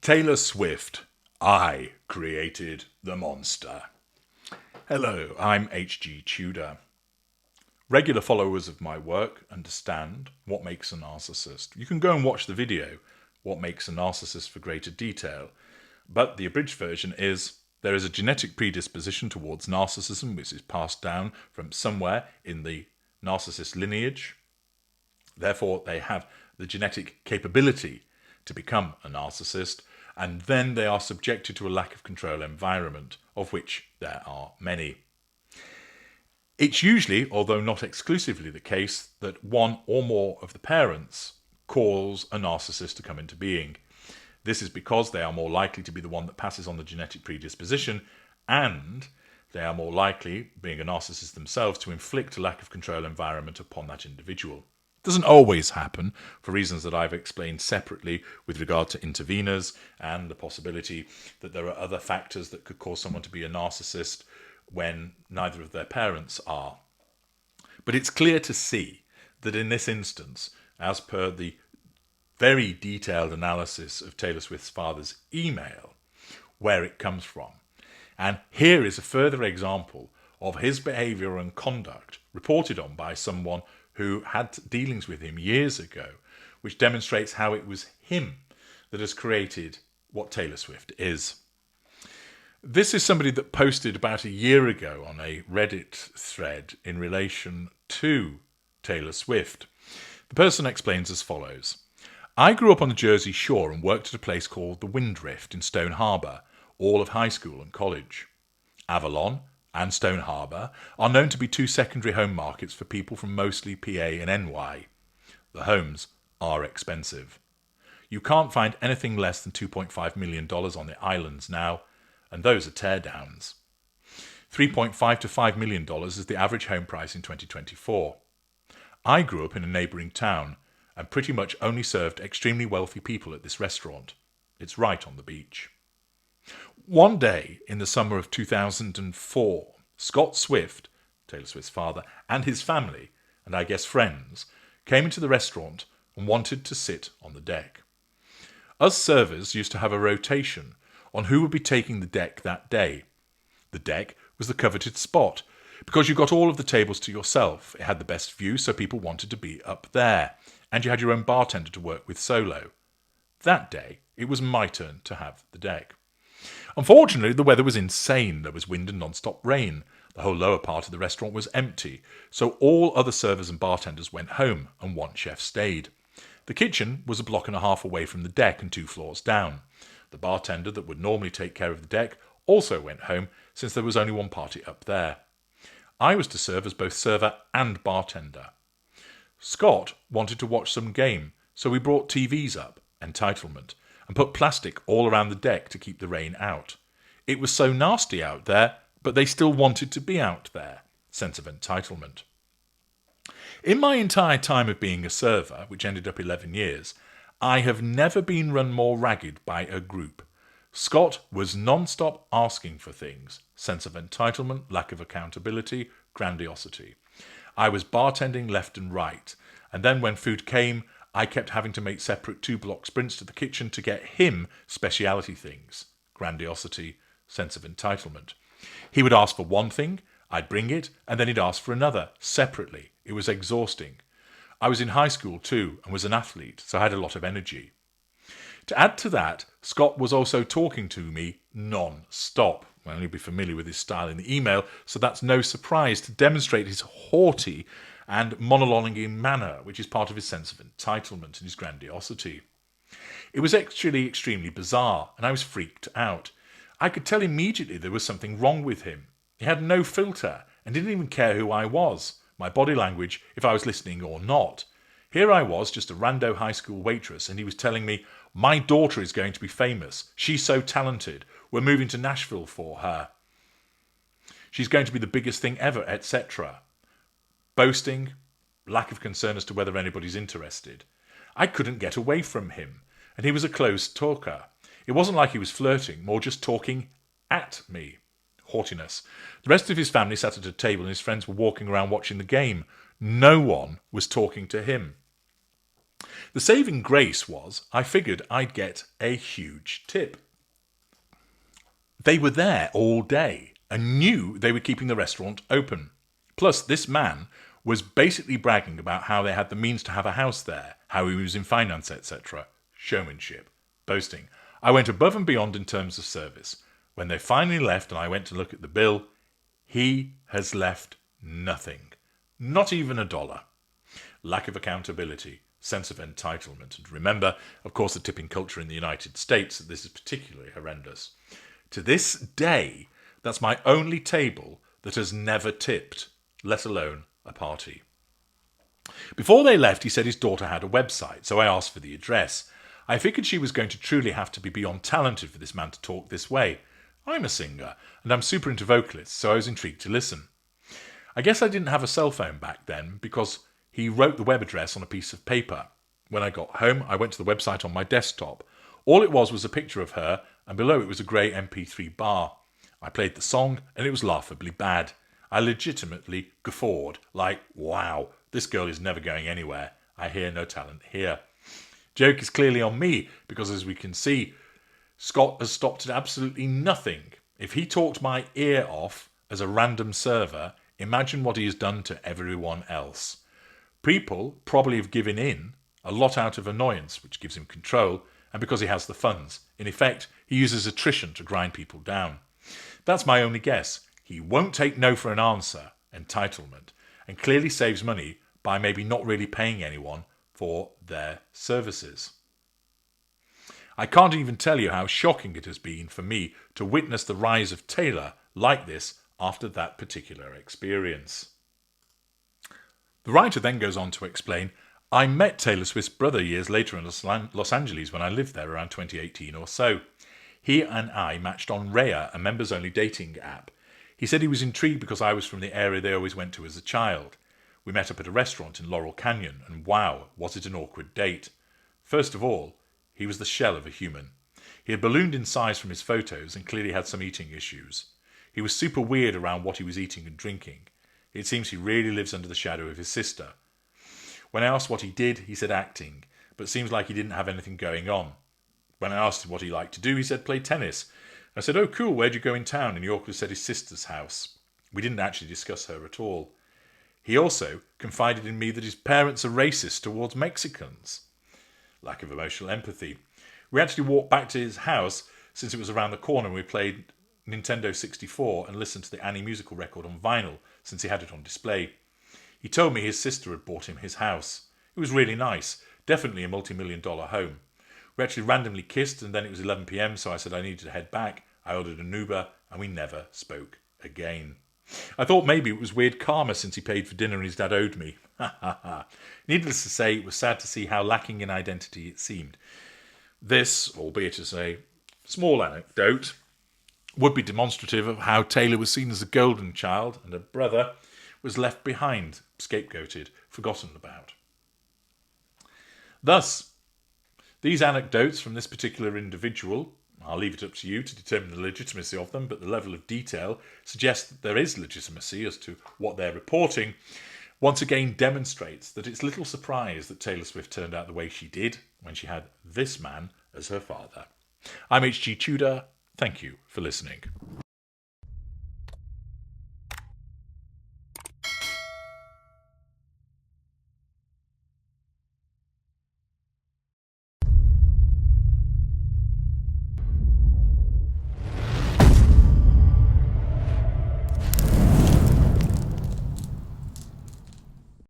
Taylor Swift, I created the monster. Hello, I'm H.G. Tudor. Regular followers of my work understand what makes a narcissist. You can go and watch the video, What Makes a Narcissist, for greater detail. But the abridged version is, there is a genetic predisposition towards narcissism which is passed down from somewhere in the narcissist lineage. Therefore, they have the genetic capability to become a narcissist, and then they are subjected to a lack of control environment, of which there are many. It's usually, although not exclusively, the case that one or more of the parents cause a narcissist to come into being. This is because they are more likely to be the one that passes on the genetic predisposition, and they are more likely, being a narcissist themselves, to inflict a lack of control environment upon that individual. It doesn't always happen, for reasons that I've explained separately with regard to interveners and the possibility that there are other factors that could cause someone to be a narcissist when neither of their parents are. But it's clear to see that in this instance, as per the very detailed analysis of Taylor Swift's father's email, where it comes from. And here is a further example of his behaviour and conduct reported on by someone who had dealings with him years ago, which demonstrates how it was him that has created what Taylor Swift is. This is somebody that posted about a year ago on a Reddit thread in relation to Taylor Swift. The person explains as follows. I grew up on the Jersey Shore and worked at a place called the Windrift in Stone Harbour, all of high school and college. Avalon and Stone Harbour are known to be two secondary home markets for people from mostly PA and NY. The homes are expensive. You can't find anything less than $2.5 million on the islands now, and those are teardowns. $3.5 to $5 million is the average home price in 2024. I grew up in a neighbouring town and pretty much only served extremely wealthy people at this restaurant. It's right on the beach. One day in the summer of 2004, Scott Swift, Taylor Swift's father, and his family, and I guess friends, came into the restaurant and wanted to sit on the deck. Us servers used to have a rotation on who would be taking the deck that day. The deck was the coveted spot, because you got all of the tables to yourself. It had the best view, so people wanted to be up there, and you had your own bartender to work with solo. That day, it was my turn to have the deck. Unfortunately, the weather was insane. There was wind and non-stop rain. The whole lower part of the restaurant was empty, so all other servers and bartenders went home, and one chef stayed. The kitchen was a block and a half away from the deck and 2 floors down. The bartender that would normally take care of the deck also went home, since there was only one party up there. I was to serve as both server and bartender. Scott wanted to watch some game, so we brought TVs up, entitlement, and put plastic all around the deck to keep the rain out. It was so nasty out there, but they still wanted to be out there. Sense of entitlement. In my entire time of being a server, which ended up 11 years, I have never been run more ragged by a group. Scott was non-stop asking for things. Sense of entitlement, lack of accountability, grandiosity. I was bartending left and right, and then when food came, I kept having to make separate 2-block sprints to the kitchen to get him speciality things. Grandiosity, sense of entitlement. He would ask for one thing, I'd bring it, and then he'd ask for another, separately. It was exhausting. I was in high school too, and was an athlete, so I had a lot of energy. To add to that, Scott was also talking to me non-stop. Well, you'll be familiar with his style in the email, so that's no surprise, to demonstrate his haughty and monologuing manner, which is part of his sense of entitlement and his grandiosity. It was actually extremely bizarre, and I was freaked out. I could tell immediately there was something wrong with him. He had no filter, and didn't even care who I was, my body language, if I was listening or not. Here I was, just a rando high school waitress, and he was telling me, my daughter is going to be famous. She's so talented. We're moving to Nashville for her. She's going to be the biggest thing ever, etc. Boasting, lack of concern as to whether anybody's interested. I couldn't get away from him, and he was a closed talker. It wasn't like he was flirting, more just talking at me. Haughtiness. The rest of his family sat at a table and his friends were walking around watching the game. No one was talking to him. The saving grace was I figured I'd get a huge tip. They were there all day and knew they were keeping the restaurant open. Plus, this man was basically bragging about how they had the means to have a house there, how he was in finance, etc. Showmanship. Boasting. I went above and beyond in terms of service. When they finally left and I went to look at the bill, he has left nothing. Not even $1. Lack of accountability, sense of entitlement. And remember, of course, the tipping culture in the United States, that this is particularly horrendous. To this day, that's my only table that has never tipped, let alone a party. Before they left, he said his daughter had a website, so I asked for the address. I figured she was going to truly have to be beyond talented for this man to talk this way. I'm a singer, and I'm super into vocalists, so I was intrigued to listen. I guess I didn't have a cell phone back then because he wrote the web address on a piece of paper. When I got home, I went to the website on my desktop. All it was a picture of her, and below it was a grey MP3 bar. I played the song, and it was laughably bad. I legitimately guffawed, like, wow, this girl is never going anywhere. I hear no talent here. Joke is clearly on me, because as we can see, Scott has stopped at absolutely nothing. If he talked my ear off as a random server, imagine what he has done to everyone else. People probably have given in, a lot out of annoyance, which gives him control, and because he has the funds. In effect, he uses attrition to grind people down. That's my only guess. He won't take no for an answer, entitlement, and clearly saves money by maybe not really paying anyone for their services. I can't even tell you how shocking it has been for me to witness the rise of Taylor like this after that particular experience. The writer then goes on to explain, I met Taylor Swift's brother years later in Los Angeles when I lived there around 2018 or so. He and I matched on Raya, a members-only dating app. He said he was intrigued because I was from the area they always went to as a child. We met up at a restaurant in Laurel Canyon, and wow, was it an awkward date. First of all, he was the shell of a human. He had ballooned in size from his photos and clearly had some eating issues. He was super weird around what he was eating and drinking. It seems he really lives under the shadow of his sister. When I asked what he did, he said acting, but it seems like he didn't have anything going on. When I asked him what he liked to do, he said play tennis. I said, oh cool, where'd you go in town? And he awkwardly said his sister's house. We didn't actually discuss her at all. He also confided in me that his parents are racist towards Mexicans. Lack of emotional empathy. We actually walked back to his house since it was around the corner and we played Nintendo 64 and listened to the Annie musical record on vinyl since he had it on display. He told me his sister had bought him his house. It was really nice, definitely a multi-million-dollar home. We actually randomly kissed and then it was 11 p.m, so I said I needed to head back. I ordered an Uber and we never spoke again. I thought maybe it was weird karma since he paid for dinner and his dad owed me. Needless to say, it was sad to see how lacking in identity it seemed. This, albeit as a small anecdote, would be demonstrative of how Taylor was seen as a golden child and her brother was left behind, scapegoated, forgotten about. Thus, these anecdotes from this particular individual, I'll leave it up to you to determine the legitimacy of them, but the level of detail suggests that there is legitimacy as to what they're reporting, once again demonstrates that it's little surprise that Taylor Swift turned out the way she did when she had this man as her father. I'm H.G. Tudor. Thank you for listening.